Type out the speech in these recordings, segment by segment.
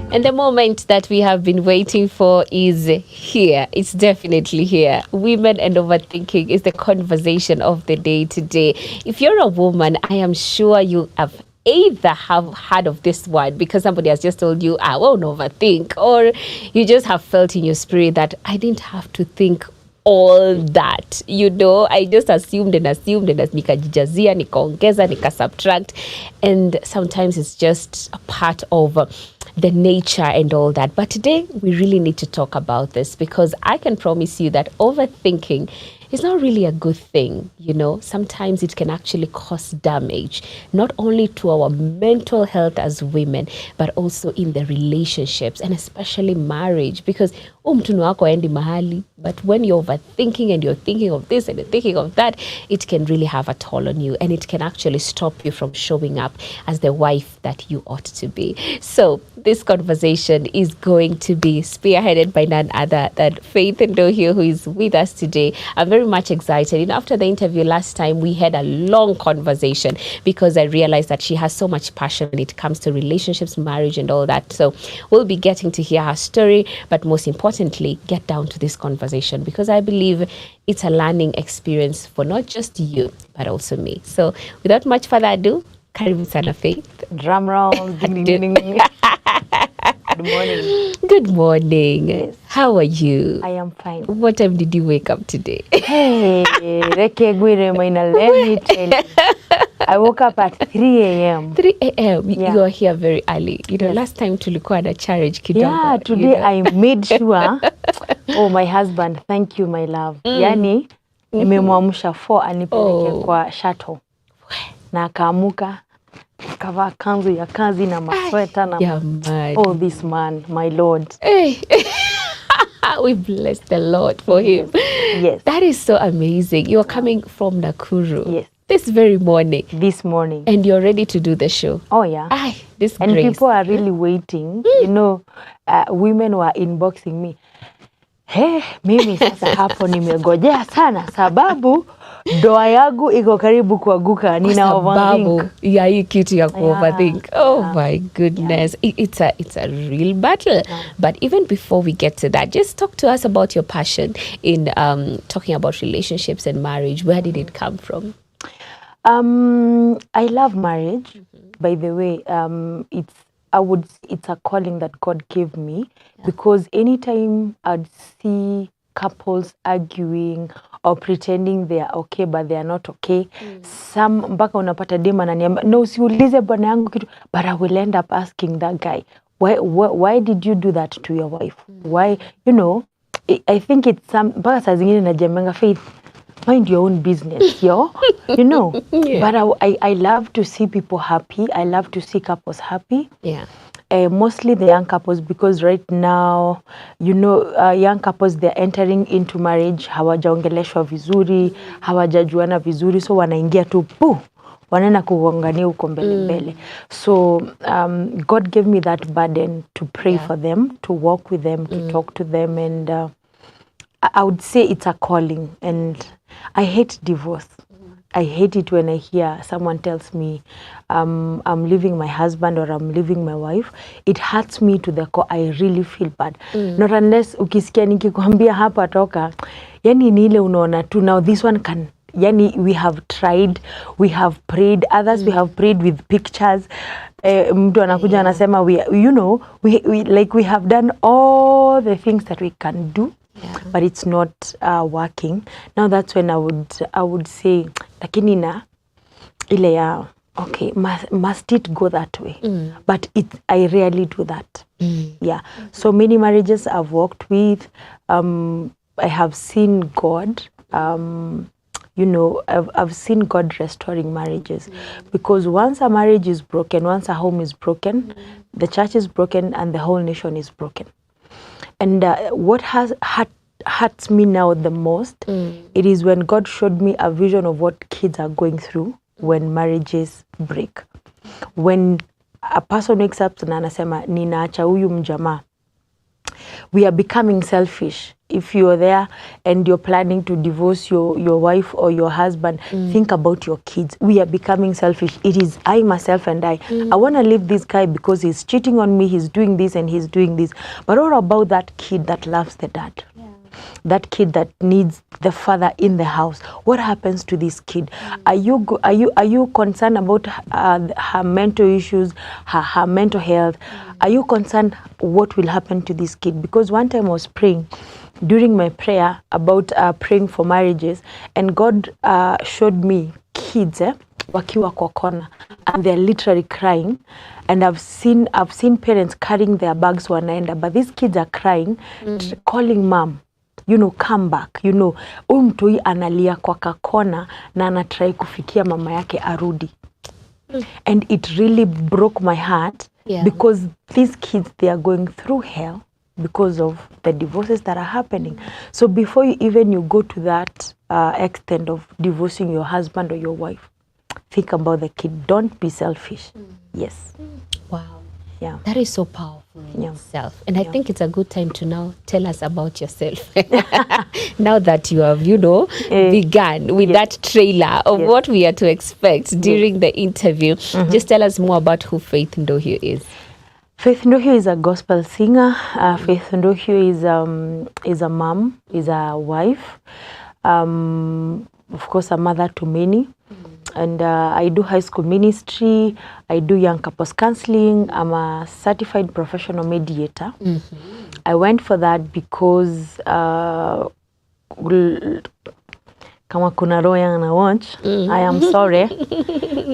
And the moment that we have been waiting for is here. It's definitely here. Women and overthinking is the conversation of the day today. If you're a woman, I am sure you have either have heard of this word because somebody has just told you, I won't overthink, or you just have felt in your spirit that I didn't have to think all that, I just assumed and nikajijazia, nikaongeza, nikasubtract, and sometimes it's just a part of the nature and all that. But today we really need to talk about this because I can promise you that overthinking is not really a good thing. Sometimes it can actually cause damage, not only to our mental health as women, but also in the relationships and especially marriage, because mtu wako haendi mahali, but when you're overthinking and you're thinking of this and you're thinking of that, it can really have a toll on you and it can actually stop you from showing up as the wife that you ought to be. So this conversation is going to be spearheaded by none other than Faith Ndohio, who is with us today. I'm very much excited. After the interview last time, we had a long conversation because I realized that she has so much passion when it comes to relationships, marriage, and all that. So we'll be getting to hear her story, but most importantly, get down to this conversation because I believe it's a learning experience for not just you, but also me. So without much further ado, karibu sana Faith. Drum roll. Ding, ding, ding. Good morning. Good morning. Yes. How are you? I am fine. What time did you wake up today? Hey, let me tell you. I woke up at 3 a.m. 3 a.m. Yeah. You are here very early. Yes. Last time tulikuwa na challenge kidogo. Yeah, today I made sure. Oh, my husband, thank you, my love. Yani, nimemwamsha 4 anipeleke kwa shuttle. Na akaamuka, kavaa kanzu ya kazi na masweta na oh, this man, my Lord. Hey. We bless the Lord for him. Yes. That is so amazing. You are coming from Nakuru. Yes. This very morning. This morning. And you're ready to do the show. Oh, yeah. This and grace. People are really waiting. Women were inboxing me. Hey, mimi sasa hapo nimegojea sana sababu doa yangu iko karibu kuanguka, nina overthink. Ya hii kitu ya overthink. My goodness. It's a real battle. But even before we get to that, just talk to us about your passion in talking about relationships and marriage. Where did it come from? I love marriage. By the way, it's a calling that God gave me because anytime I'd see couples arguing or pretending they are okay but they are not okay, some mpaka unapata dema ananiambia no, usiulize bwana yangu kitu, but I will end up asking that guy, why did you do that to your wife? Why, I think it's some mpaka saa zingine najiambianga Faith, mind your own business, Yeah. But I love to see people happy. I love to see couples happy. Yeah. Mostly the young couples, because right now, young couples, they're entering into marriage, hawajaongeleshwa vizuri, hawajajuana vizuri, so wanaingia tu, wanaenda kugongania huko mbele. So God gave me that burden to pray for them, to walk with them, to talk to them, and I would say it's a calling, and I hate divorce. I hate it when I hear someone tells me I'm leaving my husband or I'm leaving my wife. It hurts me to the core. I really feel bad. Not unless ukisikia nikikwambia hapa toka, yani ni ile unaona tu, now this one can, yani we have tried, we have prayed, others we have prayed with pictures. Mtu anakuja anasema we have done all the things that we can do. Yeah. But it's not working. Now that's when I would say, lakini na ile ya okay, must it go that way? But I rarely do that. Yeah. So many marriages I've worked with, I have seen God. I've seen God restoring marriages, because once a marriage is broken, once a home is broken, the church is broken and the whole nation is broken. And what hurts me now the most, it is when God showed me a vision of what kids are going through when marriages break. When a person wakes up na anasema ninaacha huyu mjamaa, we are becoming selfish. If you're there and you're planning to divorce your wife or your husband, think about your kids. We are becoming selfish. It is I, myself, and I. I want to leave this guy because he's cheating on me, he's doing this and he's doing this. But what about that kid that loves the dad? That kid that needs the father in the house? What happens to this kid? Are you concerned about her mental issues, her mental health? Are you concerned what will happen to this kid? Because one time I was praying during my prayer about praying for marriages, and God showed me kids wakiwa kwa kona, and they're literally crying, and I've seen parents carrying their bags wanaenda, but these kids are crying, calling mom, come back. Huyu mtoi analia kwa kakona na anatrai kufikia mama yake arudi. And it really broke my heart, because these kids, they are going through hell because of the divorces that are happening. So before you go to that extent of divorcing your husband or your wife, think about the kid. Don't be selfish. Yes. Wow. Yeah. That is so powerful in itself. And I think it's a good time to now tell us about yourself. Now that you have, begun with that trailer of what we are to expect during the interview, just tell us more about who Faith Ndohio is. Faith Ndohio is a gospel singer. Faith Ndohio is a mom, is a wife, of course a mother to many. And I do high school ministry, I do young couples counseling, I'm a certified professional mediator. I went for that because kama kuna roho yangu na watch, I am sorry.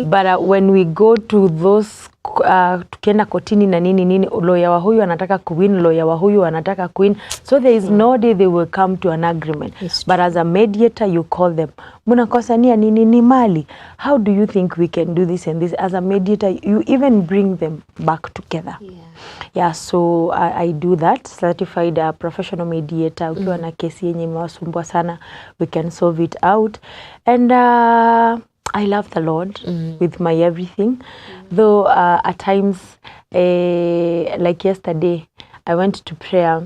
But when we go to those tukienda kotini na nini, lawyer wa huyu anataka kuwin, lawyer wa huyu anataka kuwin, so there is no day they will come to an agreement. But as a mediator, you call them, munakosania nini mali, how do you think we can do this and this? As a mediator, you even bring them back together. So I do that, certified professional mediator. Ukiwa na kesi yenye imewasumbua sana, we can solve it out. And I love the Lord with my everything. Though at times, like yesterday, I went to prayer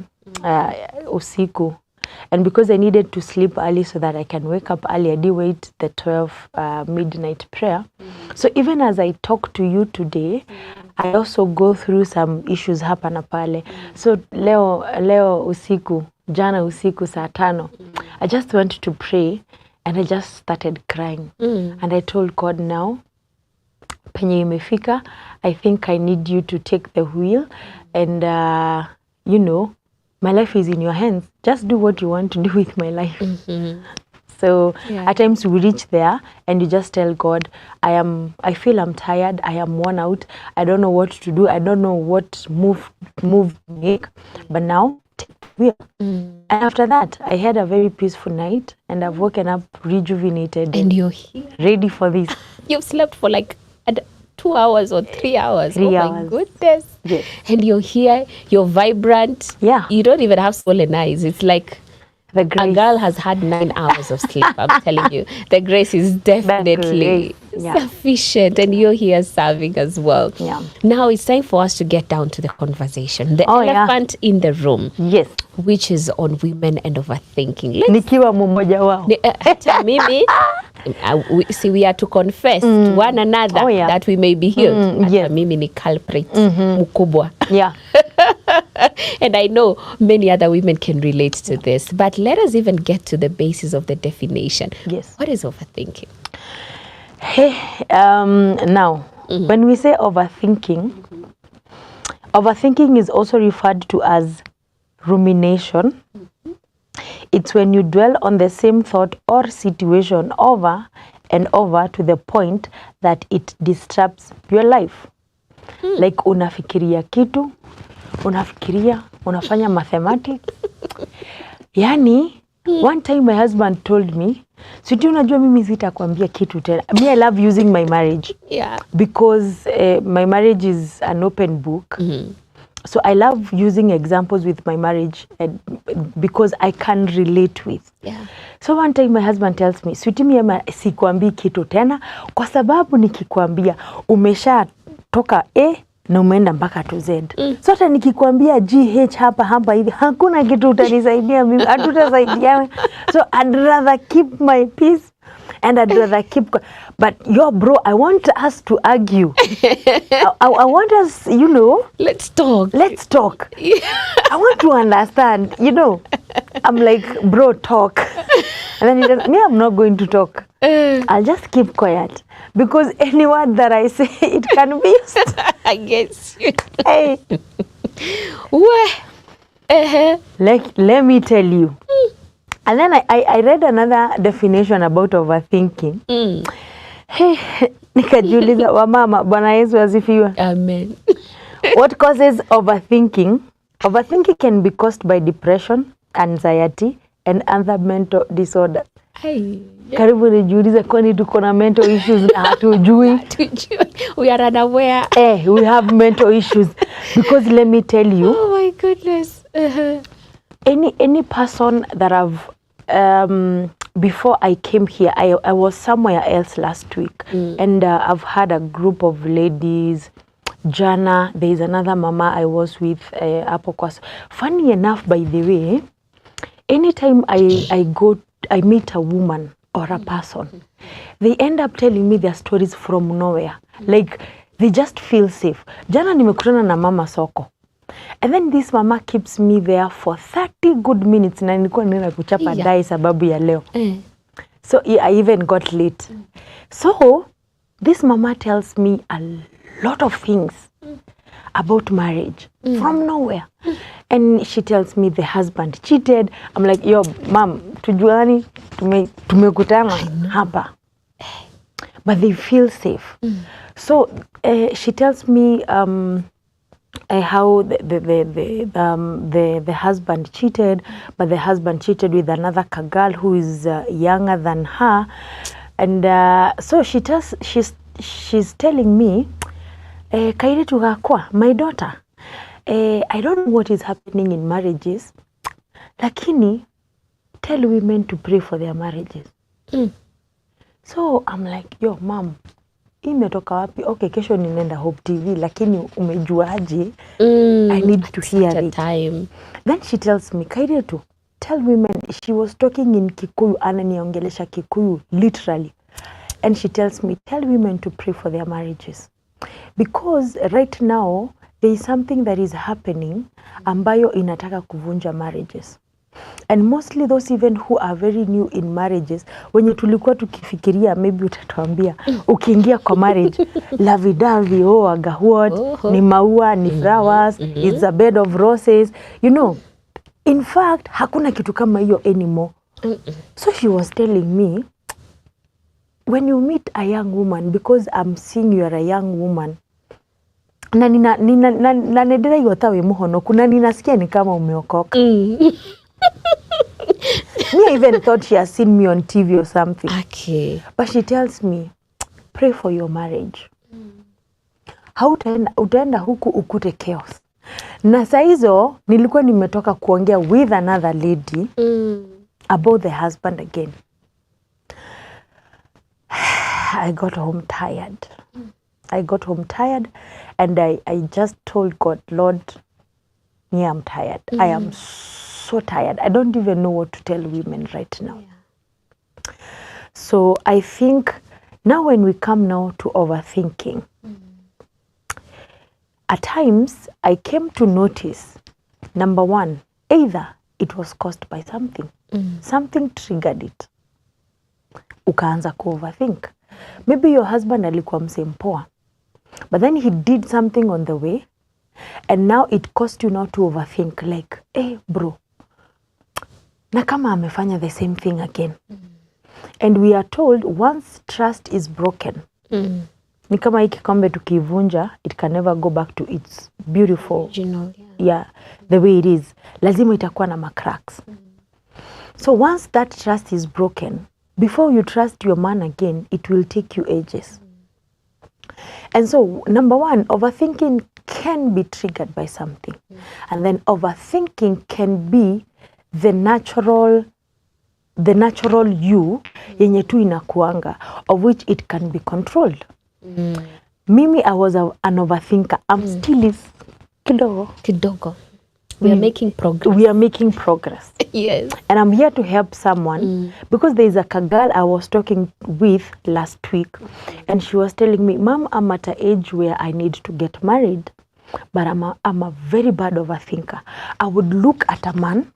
usiku. And because I needed to sleep early so that I can wake up early, I did wait the 12 midnight prayer. So even as I talk to you today, I also go through some issues hapa na pale. So leo usiku, jana usiku saa 5, I just went to pray and I just started crying. And I told God, now, penye imefika, I think I need you to take the wheel. And, my life is in your hands. Just do what you want to do with my life. So at times we reach there and you just tell God, I feel I'm tired, I am worn out, I don't know what to do, I don't know what move to make, but now take the wheel. And after that, I had a very peaceful night and I've woken up rejuvenated. And you're here. Ready for this. You've slept for like 2 hours or 3 hours. 3 hours. My goodness. Yes. And you're here, you're vibrant. Yeah. You don't even have swollen eyes. It's like the grace. A girl has had 9 hours of sleep, I'm telling you. The grace is definitely sufficient, and you're here serving as well. Yeah. Now it's time for us to get down to the conversation. The elephant in the room. Yes. Which is on women and overthinking. Nikiwa mmoja wao. Mimi, we are to confess to one another that we may be healed. Yes. Mimi ni culprit mkubwa. Yeah. And I know many other women can relate to this. But let us even get to the basis of the definition. Yes. What is overthinking? Hey, now, when we say overthinking, overthinking is also referred to as rumination. It's when you dwell on the same thought or situation over and over to the point that it disrupts your life. Like unafikiria kitu, unafanya mathematics. Yani, one time my husband told me, Sweetie, unajua mimi sitakwambia kitu tena. Me, I love using my marriage. Yeah. Because my marriage is an open book. So I love using examples with my marriage because I can relate with. Yeah. So one time my husband tells me, Sweetie, mimi sikwambii kitu tena kwa sababu nikikwambia umesha toka A na umeenda mpaka to Z. So hata nikikwambia GH hapa hivi, hakuna kitu utanisaidia mimi, hatutasaidiana. So I'd rather keep my peace and I'd rather keep. But yo, bro, I want us to argue. I want us, you know. Let's talk. I want to understand, you know. I'm like, bro, talk. And then he says, me, I'm not going to talk. I'll just keep quiet. Because any word that I say, it can be used. I guess. Hey. Let me tell you. And then I read another definition about overthinking. Hey, nikajiuliza wamama, Bwana Yesu asifiwe. Amen. What causes overthinking? Overthinking can be caused by depression, anxiety, and other mental disorders. Hey. Karibu nijiulize kwani tuko na mental issues na hatujui. We are unaware. We have mental issues. Because let me tell you. Oh my goodness. Any person that I've before I came here, I was somewhere else last week, and I've had a group of ladies. Jana, there is another mama I was with. Apokwas. Funny enough, by the way, anytime I meet a woman or a person, they end up telling me their stories from nowhere. Like they just feel safe. Jana nimekutana na mama soko. And then this mama keeps me there for 30 good minutes na nilikuwa nina kuchapa dai sababu ya leo. So I even got late. So this mama tells me a lot of things about marriage from nowhere. And she tells me the husband cheated. I'm like, yo, mom, tujuani, tumekutana hapa. But they feel safe. So she tells me how the husband cheated, but the husband cheated with another girl who is younger than her, and so she's telling me, Kairi Tugakwa, my daughter, I don't know what is happening in marriages, lakini tell women to pray for their marriages. So I'm like, yo, mom, imetoka wapi? Okay, kesho ninaenda Hope TV, lakini umejuaje? I need to hear it. Time. Then she tells me, Kairi to tell women, she was talking in Kikuyu, ananiongelesha Kikuyu, literally. And she tells me, tell women to pray for their marriages. Because right now, there is something that is happening ambayo inataka kuvunja marriages. And mostly those even who are very new in marriages, wenye tulikuwa tukifikiria, maybe utatuambia, ukiingia kwa marriage, lavidavi, aga what, ni maua, ni flowers, it's a bed of roses, you know. In fact, hakuna kitu kama hiyo anymore. So she was telling me, when you meet a young woman, because I'm seeing you are a young woman, na nedera yotawe muhono, kuna ninasikia ni kama umeokoka. Me, I even thought she has seen me on TV or something. Okay. But she tells me, pray for your marriage. Utaenda huku ukute chaos. Na saa hizo nilikuwa nimetoka kuongea with another lady about the husband again. I got home tired. And I just told God, Lord, me, I'm tired. I am so tired. I don't even know what to tell women right now. Yeah. So I think now when we come now to overthinking, at times I came to notice, number one, either it was caused by something. Something triggered it. Ukaanza ku overthink. Maybe your husband alikuwa msempoa, but then he did something on the way, and now it caused you now to overthink, like, hey bro, na kama amefanya the same thing again. And we are told once trust is broken, ni kama hiki kikombe tukivunja, it can never go back to its beautiful, yeah, the way it is. Lazima itakuwa na cracks. So once that trust is broken, before you trust your man again, it will take you ages. And so, number one, overthinking can be triggered by something. And then overthinking can be the natural you yenye tu inakuanga, of which it can be controlled. Mimi, I was an overthinker. I'm still is Kidogo. We are making progress. We are making progress. Yes. And I'm here to help someone because there is a girl I was talking with last week, and she was telling me, Mom, I'm at an age where I need to get married, but I'm a very bad overthinker. I would look at a man,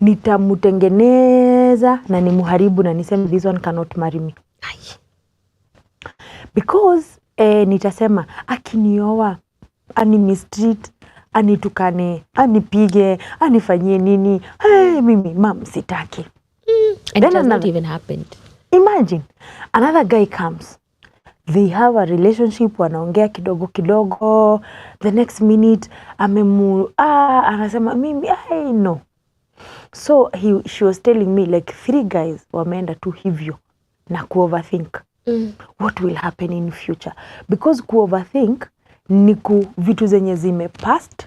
nitamutengeneza na nimuharibu na niseme this one cannot marry me. Because nitasema akinioa, animistreat, anitukane, anipige, anifanyie nini. Hey, mimi, Mom, sitaki. And it has not even happened. Imagine, another guy comes. They have a relationship, wanaongea kidogo kidogo. The next minute, anasema, mimi, no. So, she was telling me, like, 3 guys wameenda tu hivyo na ku-overthink. What will happen in future? Because ku-overthink, niku vitu zenye zime past,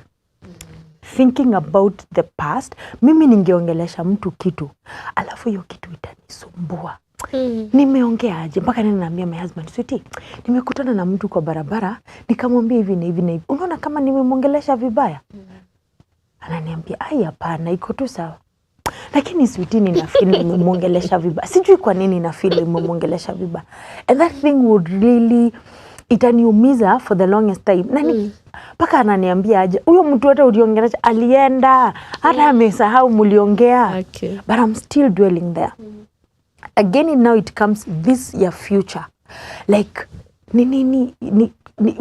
thinking about the past. Mimi ningeongelesha mtu kitu, alafu hiyo kitu itanisumbua. Nimeongea aje mpaka ninaambia my husband, sweetie, nimekutana na mtu kwa barabara, nikamwambia hivi na hivi na hivi. Unaona kama nimemwongelesha vibaya? Ananiambia, ai hapana, iko tu sawa. Lakini sweetie, ninafeel nimemwongelesha vibaya. Sijui kwa nini nafeel nimemwongelesha vibaya. And that thing would really itaniumiza for the longest time. Nani paka ananiambia aje, huyo mtu wote uliongelesha alienda, hata amesahau mliongea. Okay. But I'm still dwelling there. Again, now it comes this your future. Like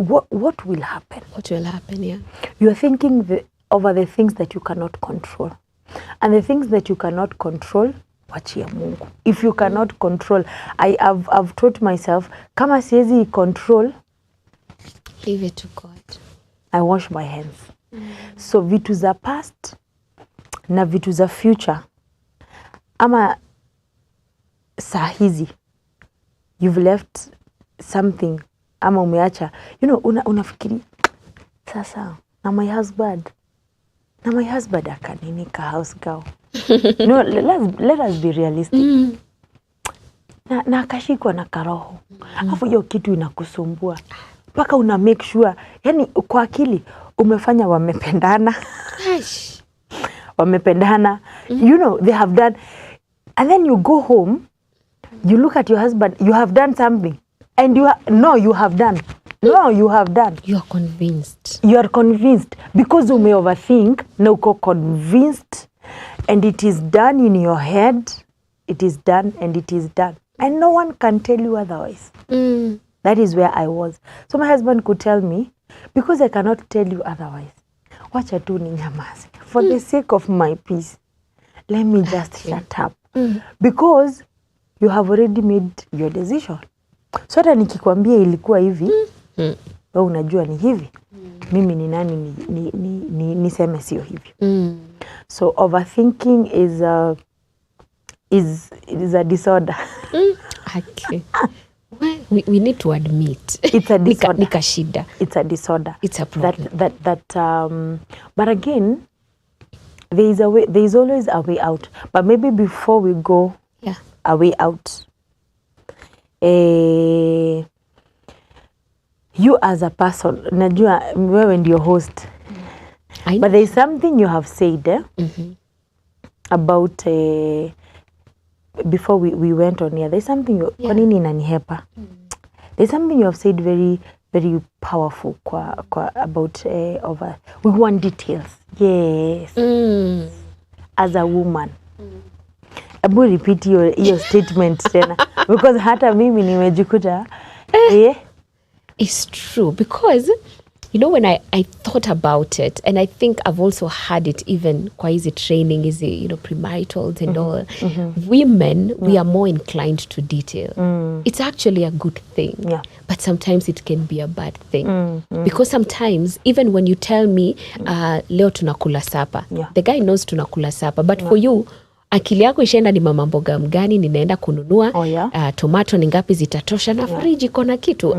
what will happen? What will happen, yeah. You are thinking over the things that you cannot control. And the things that you cannot control, wachia Mungu. If you cannot control, I've taught myself, kama siwezi control, leave it to God. I wash my hands. So vitu za past na vitu za future, ama saa hizi, you've left something, ama umeacha, unafikiri, sasa, na my husband akanini ka house girl. No, let us be realistic. Na akashikwa na karoho. Alafu hiyo kitu inakusumbua. Paka una make sure, yani kwa akili umefanya wamependana. Wamependana. They have done. And then you go home, you look at your husband, you have done something. And you have done. No, you have done. You are convinced. You are convinced because you may overthink. No, convinced, and it is done in your head. It is done, and it is done, and no one can tell you otherwise. That is where I was. So my husband could tell me, because I cannot tell you otherwise. Wacha tu ninyamaze. For the sake of my peace, let me just shut up, because you have already made your decision. So hata nikikwambia ilikuwa hivi, wewe unajua ni hivi. Mimi ni nani niseme sio hivi. So overthinking is a disorder. Okay. We need to admit it's a disorder. Nika shida. It's a disorder. It's a problem. But again, there is always a way out. But maybe before we go a way out, you as a person, najua wewe ndio host, but there is something you have said about before we went on here. There's something kwa nini inanihepa. There's something you have said very very powerful about over. We want details. Yes. As a woman. Abu repeat your statement tena, because hata mimi nimejikuta It's true, because when I thought about it, and I think I've also had it even kwa hizi training, premaritals and all, women, we are more inclined to detail. It's actually a good thing, but sometimes it can be a bad thing, because sometimes even when you tell me leo tunakula sapa, the guy knows tunakula sapa, but for you akili yako ishaenda ni mama mboga mgani ninaenda kununua, tomato ni ngapi zitatosha, na friji kona kitu.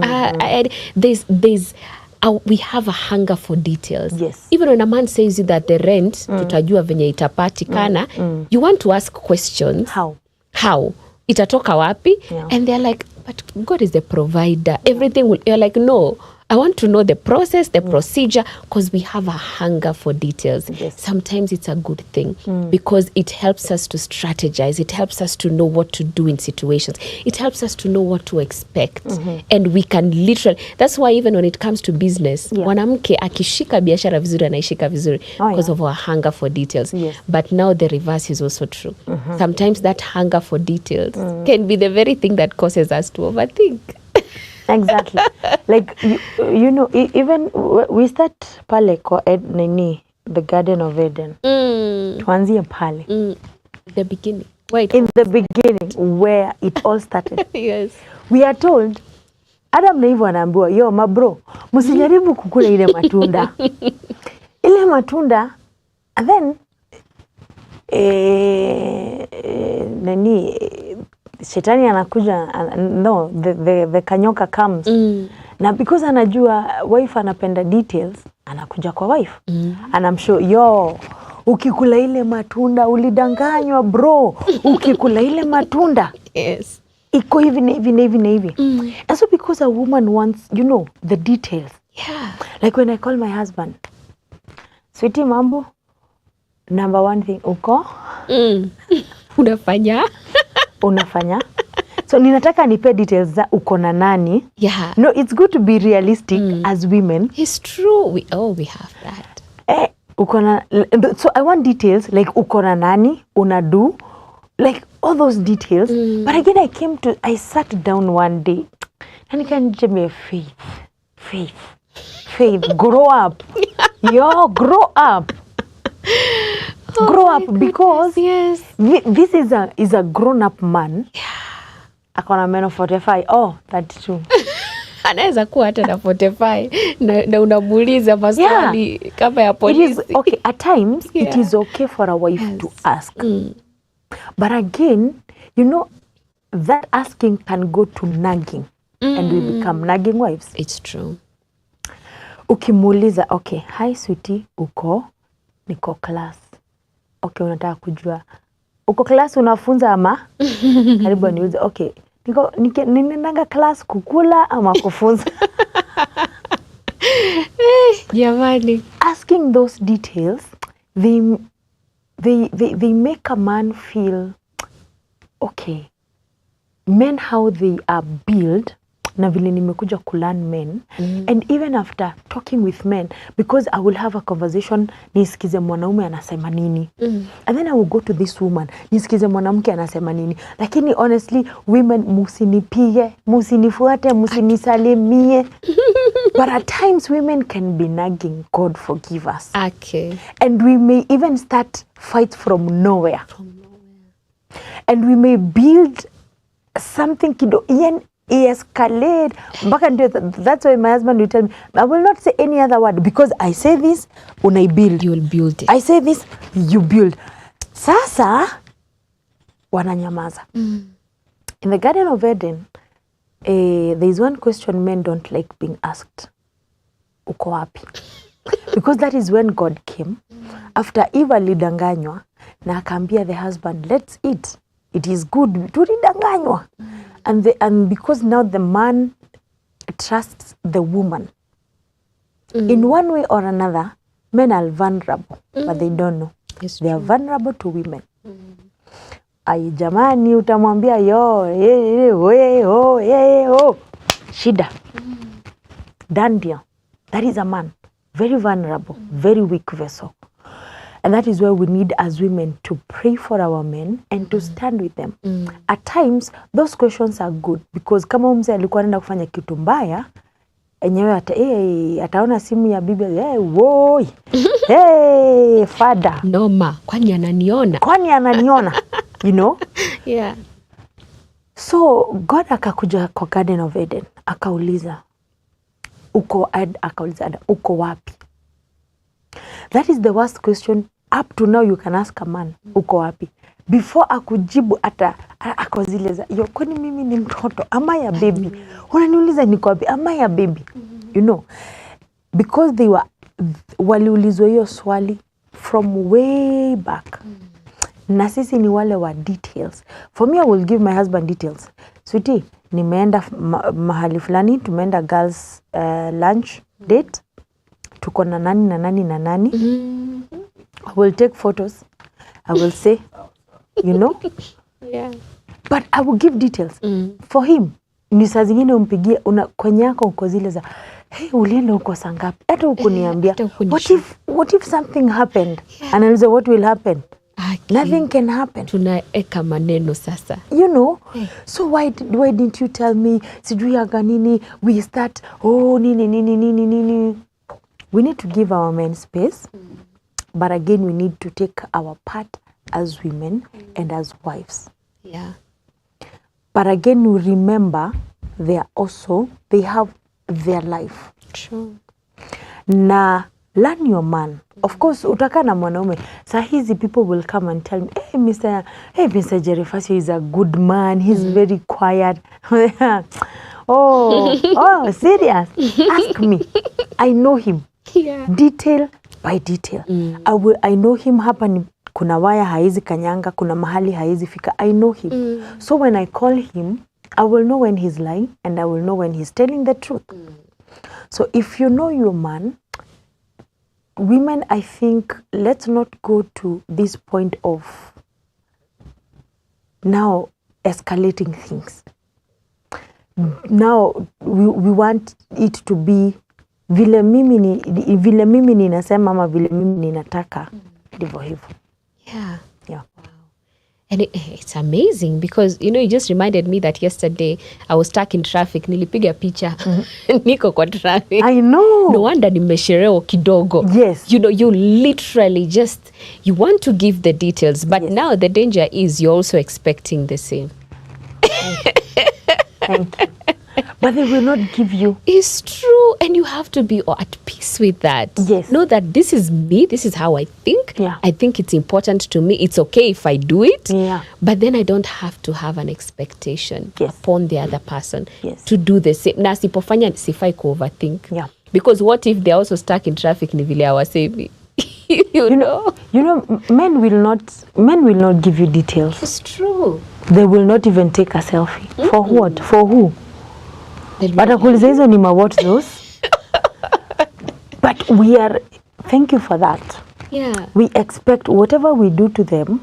We have a hunger for details. Yes. Even when a man says that the rent tutajua venye itapatikana, you want to ask questions. How? Itatoka wapi? And they're like, but God is the provider. Everything will, you're like, no, I want to know the process, the procedure, because we have a hunger for details. Yes. Sometimes it's a good thing because it helps us to strategize. It helps us to know what to do in situations. It helps us to know what to expect. And we can literally, that's why even when it comes to business, mwanamke akishika biashara vizuri anaishika vizuri because of our hunger for details. Yes. But now the reverse is also true. Sometimes that hunger for details can be the very thing that causes us to overthink. Exactly. Like, you know, even we start pale kwa nini, the Garden of Eden. Tuanzie pale. The beginning. Wait. In the beginning, where it all started. Yes. We are told, Adam na Eve wanaambiwa, yo mabro, msijaribu kukula ile matunda. Ile matunda, and then, nani, Shetani anakuja, no, the kanyoka comes. Na because anajua wife anapenda details, anakuja kwa wife. Anamshow, yo, ukikula ile matunda, ulidanganywa bro, ukikula ile matunda. Yes. Iko hivi na hivi na hivi na hivi. And so because a woman wants, you know, the details. Yeah. Like when I call my husband, sweetie mambo, number one thing, uko? Unafanya. So ninataka nipe details za uko na nani. Yeah. No, it's good to be realistic as women. It's true. We have that. Uko na, so I want details like uko na nani, unadu, like all those details. But again, I sat down one day and can me faith, grow up. Yo, grow up. Grow up because yes. This is a grown up man. Yeah. Akona meno 45. Oh, that's true. Anaweza kuwa hata na 45 na unamuuliza maswali kama ya polisi. It is okay at times. It is okay for a wife to ask. But again, you know, that asking can go to nagging and we become nagging wives. It's true. Ukimuuliza, okay, hi sweetie, niko class. Okay, unataka kujua. Uko class unafunza ama? Karibu niulize, okay, ninaenda class kukula ama kufunza? Jamani. Asking those details, they make a man feel, okay, men how they are built, na vile nimekuja kulearn men, and even after talking with men, because I will have a conversation, nisikize mwanaume anasema nini, and then I will go to this woman, nisikize mwanamke anasema nini. Lakini honestly, women, musinipige, musinifuate, musinisalimie. But at times women can be nagging. God forgive us. Okay. And we may even start fights from nowhere. And we may build something escalate. That's why my husband will tell me, I will not say any other word because I say this, unai build. You will build it. I say this, you build. Sasa, wananyamaza. In the Garden of Eden, there is one question men don't like being asked. Uko wapi? Because that is when God came. After Eve alidanganywa, na akaambia the husband, let's eat. It is good. Tulidanganywa. And because now the man trusts the woman. In one way or another, men are vulnerable, but they don't know. It's they are true. vulnerable to women. Ai jamani, utamwambia yo, shida. Done deal. That is a man. Very vulnerable, very weak vessel. And that is where we need as women to pray for our men and to stand with them. At times, those questions are good because kama mzee alikuwa anaenda kufanya kitu mbaya, enyewe ataona simu ya bibi, woi, father. Noma, kwani ananiona. You know? Yeah. So, God akakuja kwa Garden of Eden, akauliza, uko wapi? That is the worst question up to now you can ask a man, uko wapi? Before akujibu akozileza, yo kwani mimi ni mtoto, ama ya baby? Unaniuliza niko wapi, ama ya baby? You know, because waliulizwa hiyo swali from way back. Na sisi ni wale wa details. For me, I will give my husband details. Sweetie, nimeenda mahali fulani, tumeenda girls lunch date, tuko na nani na nani na nani. I will take photos, I will say, you know, Yeah. but I will give details for him. Ni saa zingine umpigie kwenye yako uko zile za hey, ulienda uko saa ngapi, hata ukuniambia what if something happened, anauliza what will happen. Nothing can happen. Tunaeka maneno sasa. You know, so why didn't you tell me? Sijui aga nini, we start, nini. We need to give our men space, but again, we need to take our part as women and as wives. Yeah. But again, we remember they have their life. True. Na learn your man. Of course, utaka na mwanaume. Saa hizi people will come and tell me, Mr. Gerifasio is a good man. He's very quiet. Oh, serious? Ask me. I know him. Yeah. Detail by detail. I know him hapa ni kuna waya haizi kanyanga, kuna mahali haizi fika. I know him. So when I call him, I will know when he's lying and I will know when he's telling the truth. So if you know your man, women, I think, let's not go to this point of now escalating things. Now we want it to be vile mimi ninasema ama vile mimi ninataka, ndivyo hivyo. Yeah. Yeah. Wow. And it's amazing because, you know, you just reminded me that yesterday I was stuck in traffic. Nilipiga picha. Niko kwa traffic. I know. No wonder nimeshereo kidogo. Yes. You know, you literally just, you want to give the details, but now the danger is you're also expecting the same. Thank you. But they will not give you. It's true. And you have to be at peace with that. Yes. Know that this is me. This is how I think. Yeah. I think it's important to me. It's okay if I do it. Yeah. But then I don't have to have an expectation upon the other person to do the same. Na sipofanya sifai ku overthink. Yeah. Because what if they're also stuck in traffic ni vile hawasemi? You know? You know, men will not give you details. It's true. They will not even take a selfie. For what? For who? Watakuuliza hizo ni what those? But thank you for that. Yeah. We expect whatever we do to them,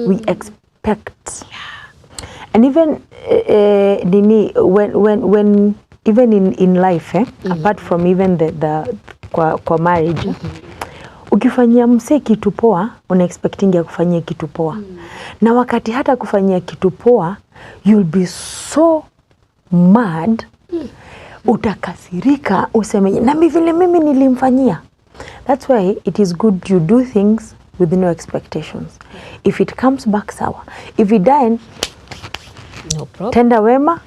we expect. Yeah. And even when even in life, apart from even the kwa marriage, ukifanyia mse kitu poa, una-expecting ya kufanyia kitu poa. Na wakati hata kufanyia kitu poa, you'll be so mad, utakasirika, useme na vile mimi nilimfanyia. That's why it is good you do things with no expectations. If it comes back sour, if it die, no problem. Tenda wema,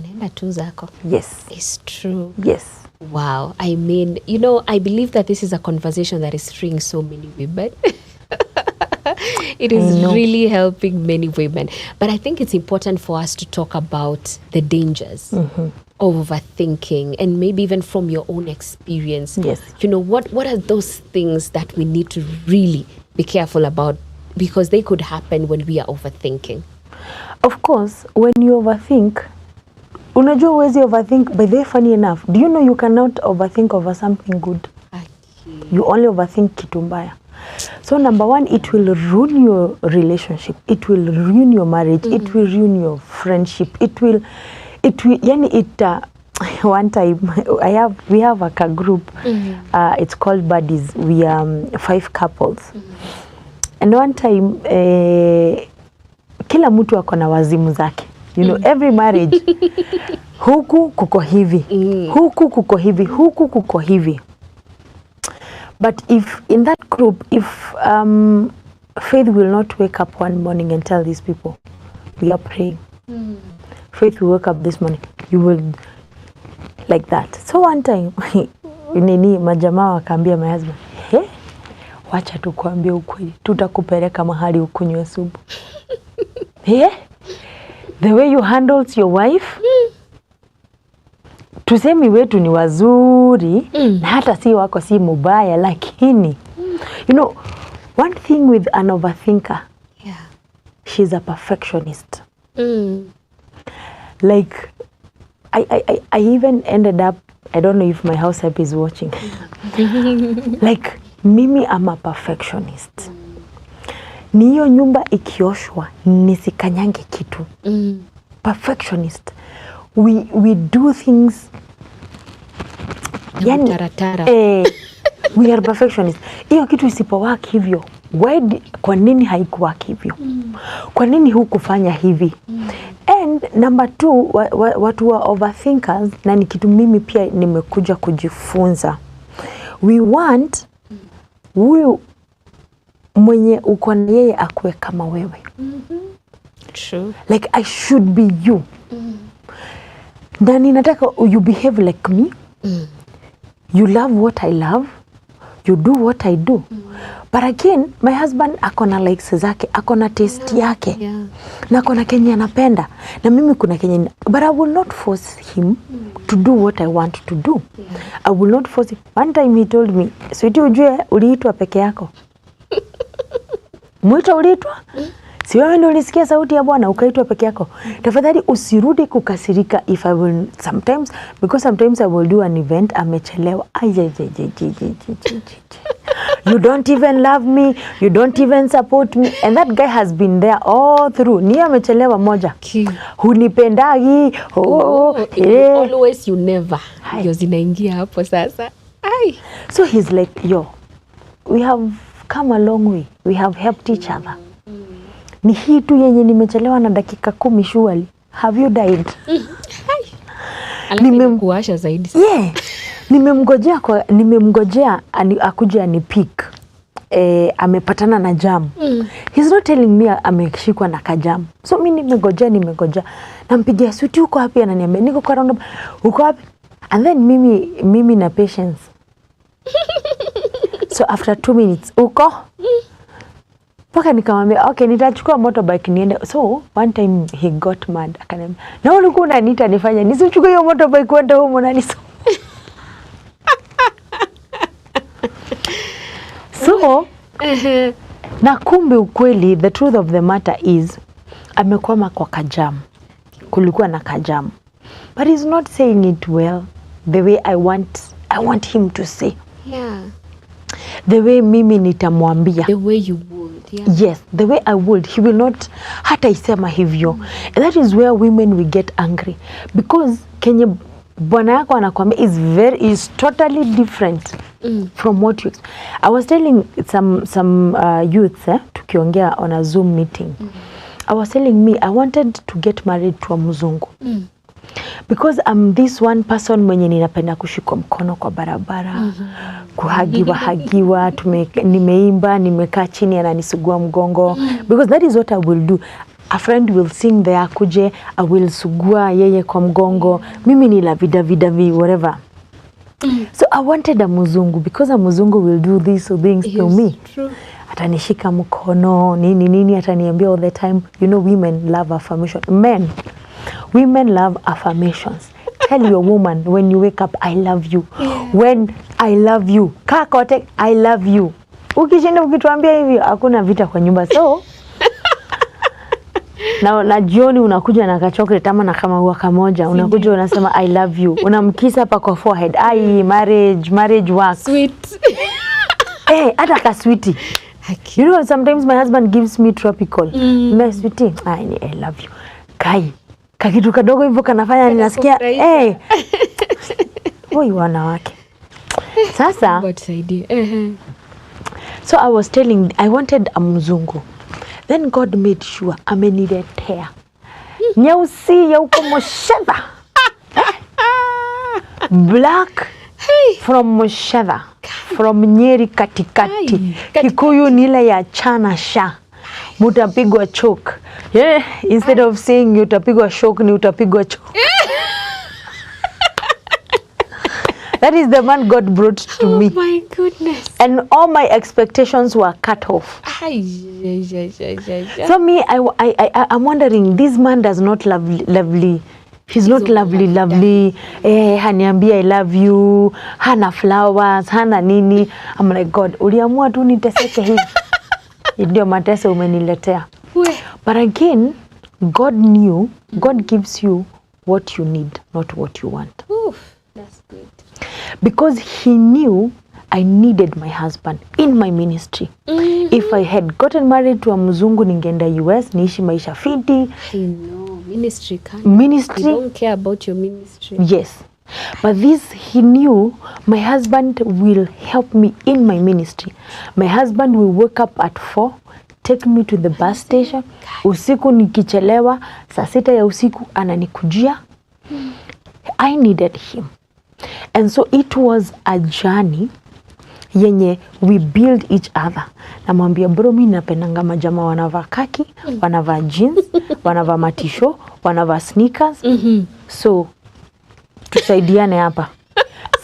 nenda tu zako. Yes. It's true. Yes. Wow. I mean, you know, I believe that this is a conversation that is freeing so many women. It is really helping many women. But I think it's important for us to talk about the dangers of overthinking, and maybe even from your own experience. Yes. You know, what are those things that we need to really be careful about, because they could happen when we are overthinking? Of course, when you overthink, unajua huwezi overthink, by the way, funny enough, do you know you cannot overthink over something good? You only overthink kitu mbaya. So number one, it will ruin your relationship. It will ruin your marriage. It will ruin your friendship. It will, one time, we have a group, it's called Buddies. We are 5 couples. And one time, kila mtu ako na wazimu zake. You know, every marriage, huku kuko hivi, huku kuko hivi, huku kuko hivi. But if in that group, if Faith will not wake up one morning and tell these people, we are praying. Faith will wake up this morning, you will, like that. So one time, majamaa wakaambia my husband, wacha tukuambie ukweli, tutakupeleka mahali ukunywe supu. The way you handled your wife, tusemi wetu ni wazuri, na hata si wako si mubaya, lakini, you know, one thing with an overthinker, she's a perfectionist. Like, I even ended up, I don't know if my house help is watching. Like, mimi I'm a perfectionist. Ni hiyo nyumba ikioshwa nisikanyange kitu. Perfectionist. We do things yani taratara. We are perfectionist. Hiyo kitu isipowak hivyo, kwa nini haikuwak hivyo? Kwa nini hukufanya hivi? And number 2, watu wa overthinkers, na ni kitu mimi pia nimekuja kujifunza. We want huyu mwenye uko na yeye akue kama wewe. True. Like I should be you. Na ninataka you behave like me. You love what I love. You do what I do. But again, my husband akona likes zake, akona taste yake. Na akona kenye anapenda. Na mimi kuna kenye, but I will not force him to do what I want to do. I will not force him. One time he told me, "Sweetie, ujue uliitwa peke yako." Mwito uliitwa? Si wewe ndio ulisikia sauti ya Bwana ukaitwa peke yako. Tafadhali usirudi kukasirika if I will sometimes, because sometimes I will do an event amechelewa. You don't even love me, you don't even support me, and that guy has been there all through. Ni amechelewa moja. Hunipendagi. Always you never. Hiyo zinaingia hapo sasa. So he's like, yo, we have come a long way. We have helped each other. Ni hii tu yenye nimechelewa na dakika 10 surely. Have you died? Nimemkuasha zaidi. Yeah. Nimemngojea akuje anipik. Amepatana na jam. He's not telling me ameshikwa na kajam. So mimi nimengojea. Nampigia Sweetie, uko wapi? Ananiambia niko kwa round. Uko wapi? And then mimi na patience. So after 2 minutes, uko? Paka nikamwambia, okay, nitachukua motorbike niende. So one time he got mad. Akaniambia, na ulikuwa unaniita nifanye nisichukue hiyo motorbike kwenda huko na niso. So na kumbe ukweli, the truth of the matter is amekwama kwa kajam. Kulikuwa na kajam. But he's not saying it well the way I want him to say. Yeah. The way mimi nitamwambia. The way you would. Yeah. Yes, the way I would. He will not hata isema hivyo. And that is where women we get angry. Because kenye bwana yako anakuambia is totally different from what you. I was telling some youths tukiongea on a Zoom meeting. I was telling me I wanted to get married to a mzungu. Because I'm this one person mwenye ninapenda kushikwa mkono kwa barabara, kuhagiwa, nimeimba, nimekaa chini ananisugua mgongo. Because that is what I will do. A friend will sing there, kuje, I will sugua yeye kwa mgongo. Mimi ni la vida, whatever. So I wanted a mzungu because a mzungu will do these things to me. True. Atanishika mkono, nini, ataniambia all the time. You know, women love affirmation. Women love affirmations. Tell your woman when you wake up, I love you. Yeah. When I love you. Kakote, I love you. Ukishinda ukituambia hivyo, hakuna vita kwa nyumba. So, na jioni unakuja na kachocolate ama na kama huwa kamoja. Unakuja unasema, I love you. Unamkisa hapa kwa forehead. Marriage works. Sweet. Hata ka sweetie. You know, sometimes my husband gives me tropical. My sweetie, I love you. Kai. Kakitu kadogo hivyo kanafanya ninasikia hoi wanawake. Sasa so I was telling, I wanted a mzungu. Then God made sure ameniletea nyeusi ya uko Moshadha. Black from Moshadha, from Nyeri katikati. Kikuyu nile ya chana sha. Mutapigwa choke. Yeah, instead of saying utapigwa shock ni utapigwa choke. That is the man God brought to me. Oh my goodness. And all my expectations were cut off. So me, I'm wondering, this man does not lovely. He's not lovely. Haniambia I love you. Hana flowers, hana nini. I'm like, God, uliamua tu niteseke hivi. Ndio mateso umeniletea. But again, God knew, God gives you what you need, not what you want. Oof, that's good. Because he knew I needed my husband in my ministry. If I had gotten married to a mzungu, ningeenda US, niishi maisha fiti. I know, ministry can't. Ministry. You don't care about your ministry. Yes. But this, he knew my husband will help me in my ministry. My husband will wake up at 4, take me to the bus station. Usiku nikichelewa, saa 6 ya usiku ananikujia. I needed him. And so it was a journey yenye we build each other. Namwambia bro, mimi napendanga majama wanavaa kaki, wanavaa jeans, wanavaa matisho, wanavaa sneakers. So tusaidiane hapa.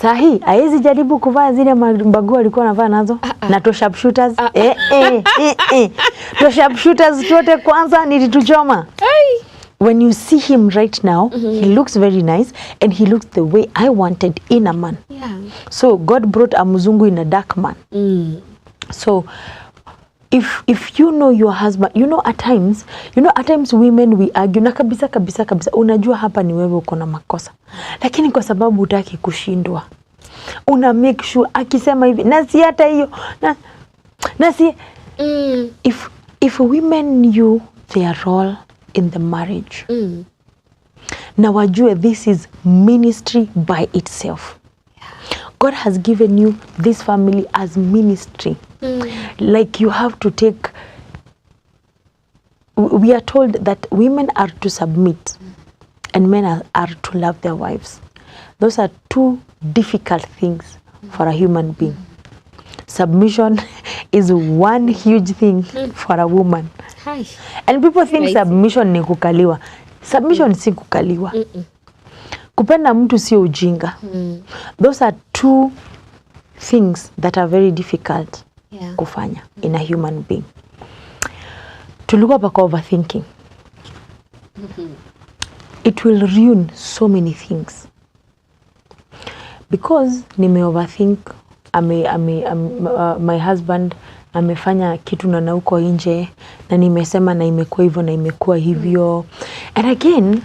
Sahi, haezi jaribu kuvaa zile mbaguo alikuwa anavaa nazo na to sharpshooters. To sharpshooters tote kwanza nilituchoma. When you see him right now, he looks very nice and he looks the way I wanted in a man. Yeah. So God brought a mzungu in a dark man. So if you know your husband, at times women we argue na kabisa unajua hapa ni wewe uko na makosa. Lakini kwa sababu hutaki kushindwa, una make sure akisema hivi na si hata hiyo na si if women knew their role in the marriage. Na wajue this is ministry by itself. God has given you this family as ministry. Like you have to take, we are told that women are to submit and men are to love their wives. Those are two difficult things for a human being. Submission is one huge thing for a woman. Hi. And people think submission ni kukaliwa. Submission si kukaliwa. Kupenda mtu sio ujinga. Those are two things that are very difficult kufanya in a human being. Tulikuwa paka overthinking. It will ruin so many things. Because nime overthink, my husband amefanya kitu na huko nje na nimesema na imekuwa hivyo na imekuwa hivyo. And again,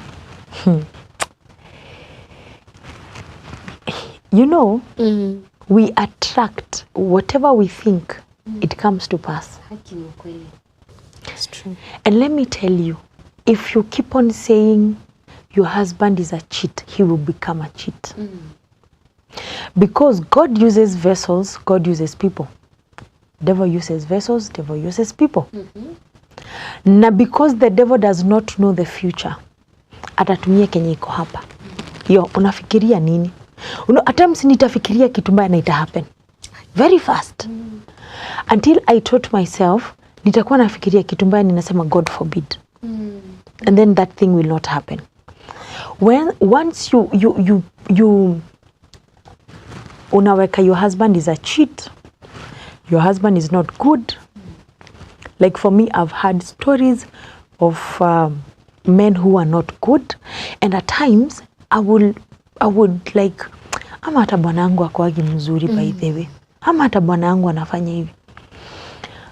we attract whatever we think, it comes to pass. It's true. And let me tell you, if you keep on saying your husband is a cheat, he will become a cheat. Because God uses vessels, God uses people. Devil uses vessels, devil uses people. Na because the devil does not know the future, atatumia kenye iko hapa. Yo, unafikiria nini? At times nitafikiria kitu mbaya na ita happen very fast. Until I taught myself, nitakuwa nafikiria kitu mbaya ninasema God forbid. And then that thing will not happen. Once you unaweka your husband is a cheat, your husband is not good. Like for me, I've had stories of men who are not good, and at times I would like, ama hata bwanangu akwagi mzuri by the way, ama hata bwanangu anafanya hivi.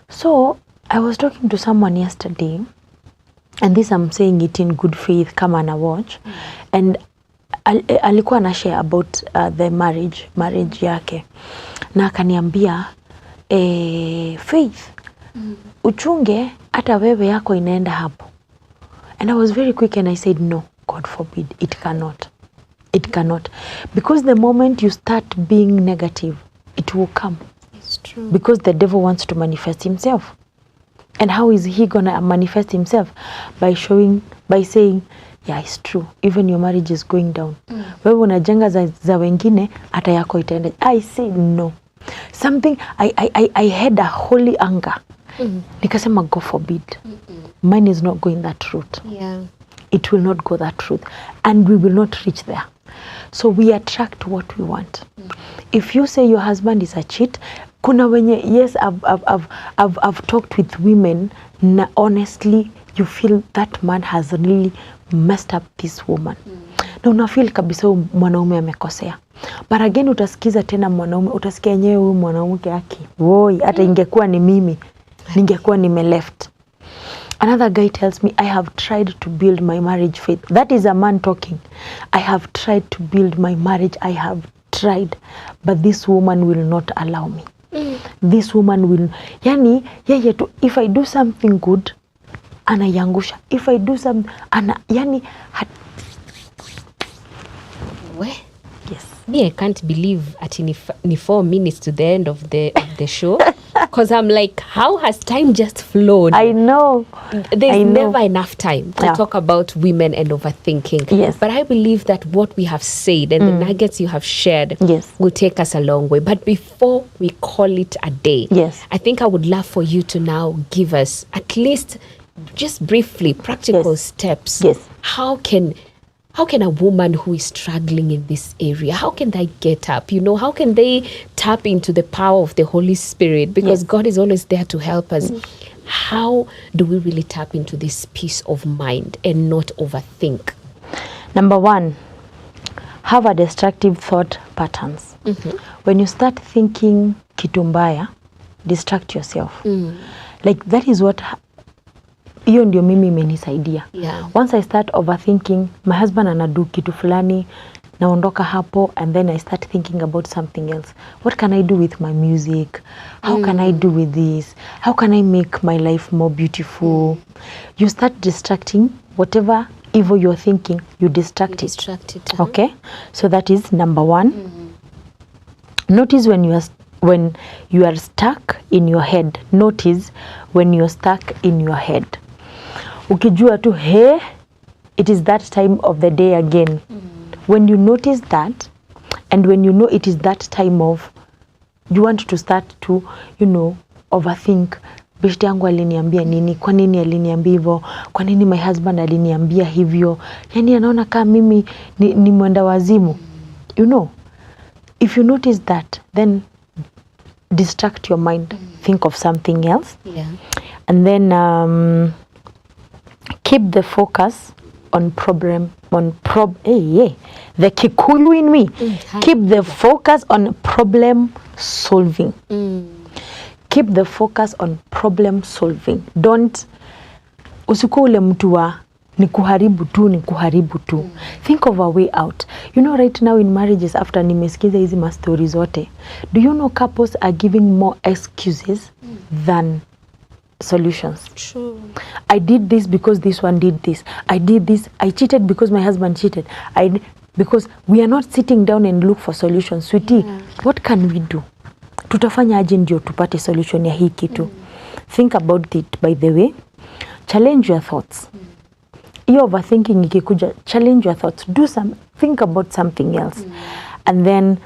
So I was talking to someone yesterday, and this I'm saying it in good faith, kama na watch, and alikuwa na share about the marriage yake, na akaniambia Faith, uchunge hata wewe yako inaenda hapo. And I was very quick and I said no, God forbid, it cannot. It cannot. Because the moment you start being negative, it will come. It's true. Because the devil wants to manifest himself. And how is he gonna manifest himself? By saying, yeah, it's true, even your marriage is going down. Wewe unajenga za wengine, hata yako itaenda. I said no. Something, I had a holy anger. Nikasema, God forbid. Mine is not going that route. Yeah. It will not go that route. And we will not reach there. So we attract what we want. If you say your husband is a cheat, kuna wenye, yes, I've talked with women, na honestly, you feel that man has really messed up this woman. Na unafeel kabisa mwanaume amekosea. But again, utasikiza tena mwanaume, utasikia nyewe huyu mwanaume yake. Woi, hata ingekuwa ni mimi, ningekuwa nime left. Another guy tells me, I have tried to build my marriage faith. That is a man talking. I have tried to build my marriage. I have tried, but this woman will not allow me. This woman will, yani, yeye tu, if I do something good, anayangusha. If I do something, yani, Where? yes. Me, I can't believe at ni 4 minutes to the end of the show, because I'm like, how has time just flown? I know. There's never enough time to talk about women and overthinking. Yes. But I believe that what we have said and the nuggets you have shared will take us a long way. But before we call it a day, I think I would love for you to now give us at least just briefly practical steps. How can a woman who is struggling in this area, how can they get up? You know, how can they tap into the power of the Holy Spirit? Because God is always there to help us. How do we really tap into this peace of mind and not overthink? Number 1, have a destructive thought patterns. When you start thinking kitu mbaya, distract yourself. Like that is what hiyo ndio mimi imenisaidia. Once I start overthinking, my husband anadu kitu fulani, naondoka hapo, and then I start thinking about something else. What can I do with my music? How can I do with this? How can I make my life more beautiful? You start distracting whatever evil you're thinking, you distract it. Okay? So that is number 1. Notice when you are stuck in your head. Notice when you're stuck in your head. Ukijua tu, hey, it is that time of the day again. When you notice that, and when you know it is that time of, you want to start to, you know, overthink. Beshte yangu aliniambia nini? Kwa nini aliniambia hivyo? Kwa nini my husband aliniambia hivyo? Yani anaona kama mimi ni mwenda wazimu. You know, if you notice that, then distract your mind. Think of something else. And then keep the focus on the Kikuyu in me. Keep the focus on problem solving. Keep the focus on problem solving. Don't usikuwa ule mtu wa ni kuharibu tu. Think of a way out. You know, right now in marriages, after nimesikiza hizi ma stories zote, do you know couples are giving more excuses than solutions? True. I did this because this one did this. I did this. I cheated because my husband cheated. Because we are not sitting down and look for solutions. Sweetie, what can we do? Tutafanya aje ndio tupate solution ya hii kitu? Think about it, by the way. Challenge your thoughts. Your overthinking ikikuja, challenge your thoughts. Think about something else. And then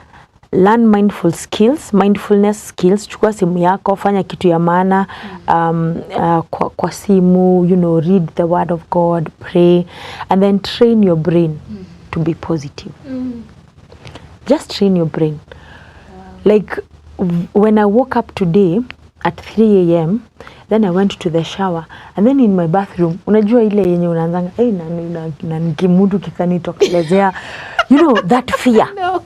learn mindfulness skills. Chukua simu yako, fanya kitu ya maana, kwa simu, you know, read the word of God, pray, and then train your brain to be positive. Just train your brain. Like when I woke up today at 3 a.m., then I went to the shower, and then in my bathroom, unajua ile yenye unaanzanga, na nikimudu kikanitokelezea, you know, that fear. No.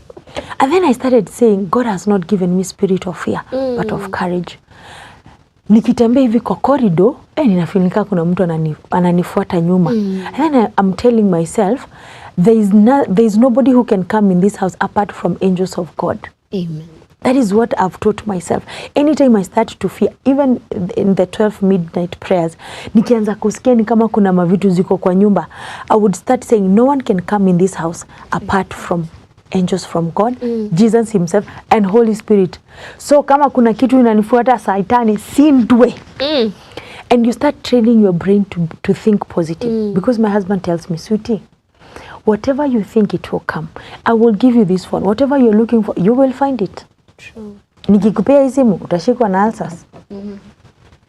And then I started saying, God has not given me spirit of fear, but of courage. Nikitembea hivi kwa corridor, ninafilika kuna mtu ananifuata nyuma. And then I'm telling myself, there is nobody who can come in this house apart from angels of God. Amen. That is what I've taught myself. Anytime I start to fear, even in the 12 midnight prayers, nikianza kusikia ni kama kuna mavitu ziko kwa nyumba, I would start saying, no one can come in this house apart from angels from God, Jesus himself, and Holy Spirit. So kama kuna kitu inanifuata saitani, sindwe. And you start training your brain to think positive. Because my husband tells me, sweetie, whatever you think, it will come. I will give you this phone. Whatever you're looking for, you will find it. True. Nikikupea hii simu, utashikwa na ulcers.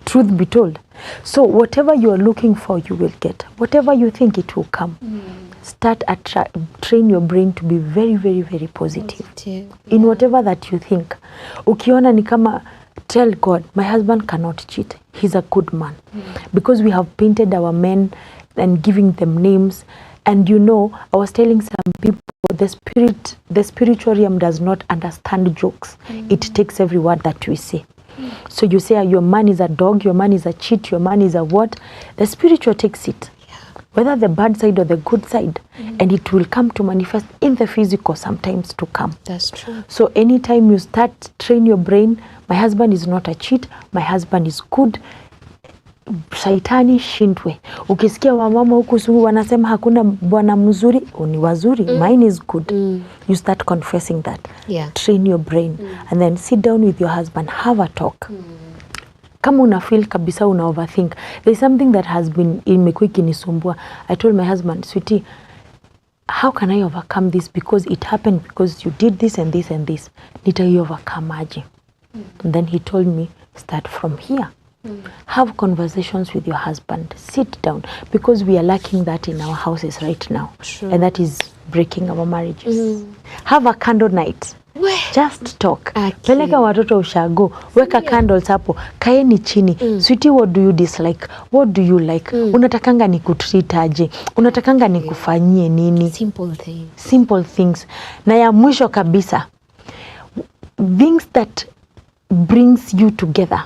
Truth be told. So whatever you are looking for, you will get. Whatever you think, it will come. Start train your brain to be very, very, very positive. In whatever that you think. Ukiona ni kama, tell God, my husband cannot cheat. He's a good man. Because we have painted our men and giving them names. And you know, I was telling some people, the spiritual realm does not understand jokes. It takes every word that we say. So you say your man is a dog, your man is a cheat, your man is a what? The spiritual takes it, whether the bad side or the good side, and it will come to manifest in the physical sometimes to come. That's true. So anytime you start train your brain, my husband is not a cheat, my husband is good, shaitani shindwe. Ukisikia wamama huku sugu wanasema hakuna bwana mzuri, ni wazuri, mine is good. You start confessing that. Train your brain and then sit down with your husband, have a talk. Kama una feel kabisa una overthink, there's something that has been imekuwa ikinisumbua. I told my husband, sweetie, how can I overcome this? Because it happened because you did this and this and this. Nitai overcome aje? And then he told me, start from here. Have conversations with your husband. Sit down, because we are lacking that in our houses right now. True. And that is breaking our marriages. Have a candle night. Just talk. Peleka watoto ushago, weka candles hapo, kaeni chini. Sweetie, what do you dislike? What do you like? Unatakanga nikutreat aje? Unatakanga nikufanyie nini? Simple things. Simple things. Na ya mwisho kabisa, things that brings you together,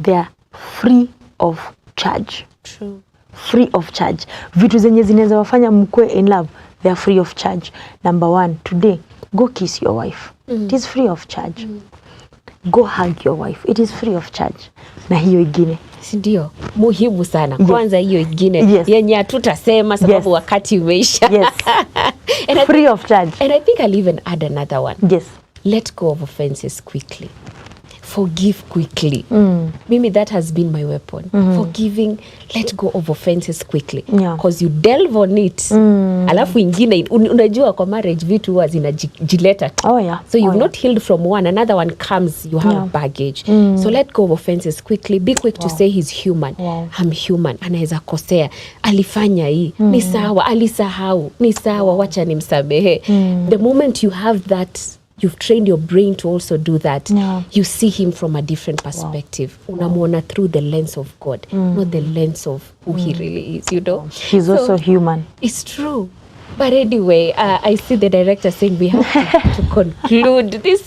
they are free of charge. True. Free of charge. Vitu zenye zinaweza wafanya mkwe in love, they are free of charge. Number one, today, go kiss your wife. It is free of charge. Go hug your wife. It is free of charge. Na hiyo ingine, sindio? Muhimu sana. Kwanza hiyo ingine yenye hatutasema sababu wakati umeisha. And free of charge. And I think I'll even add another one. Yes. Let go of offenses quickly. Forgive quickly. Mimi, that has been my weapon. Forgiving, let go of offenses quickly. Because you delve on it. Alafu ingine, unajua kwa marriage vitu huwa zinajileta. So you've not healed from one, another one comes, you have baggage. So let go of offenses quickly. Be quick to say he's human. I'm human. Anaweza kosea. Alifanya hii. Ni sawa. Alisahau. Ni sawa. Wacha nimsamehe. The moment you have that, you've trained your brain to also do that. You see him from a different perspective. Unamuona through the lens of God, not the lens of who he really is, you know. He's also human. It's true. But anyway, I see the director saying we have to conclude. This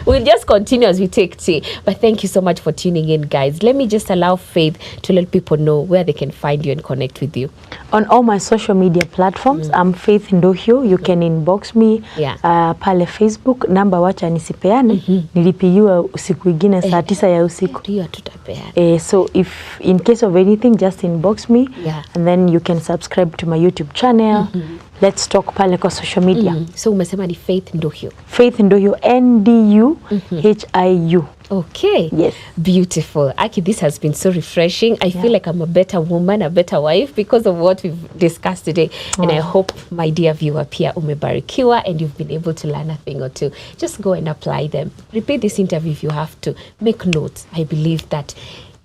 we'll just continue as we take tea. But thank you so much for tuning in, guys. Let me just allow Faith to let people know where they can find you and connect with you. On all my social media platforms, I'm Faith Ndohio. You can inbox me pale Facebook. Namba wacha nisipeane. Nilipigiwa usiku ingine saa 9 ya usiku. Ndio tutapeana. So if in case of anything, just inbox me. And then you can subscribe to my YouTube channel. Let's talk pale kwa social media. So umesema ni Faith Ndohio. Faith Ndohio, NDUHIU. Okay. Yes. Beautiful. Aki, this has been so refreshing. I feel like I'm a better woman, a better wife because of what we've discussed today. And I hope, my dear viewer, pia umebarikiwa and you've been able to learn a thing or two. Just go and apply them. Repeat this interview if you have to. Make notes. I believe that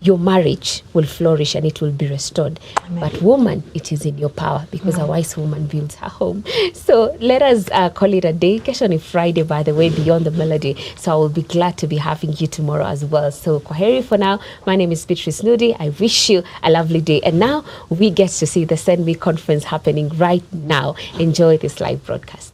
your marriage will flourish and it will be restored. Amen. But woman, it is in your power because a wise woman builds her home. So let us call it a day. Kesho ni Friday, by the way, Beyond the Melody. So I will be glad to be having you tomorrow as well. So kwaheri for now. My name is Beatrice Nudi. I wish you a lovely day. And now we get to see the Send Me conference happening right now. Enjoy this live broadcast.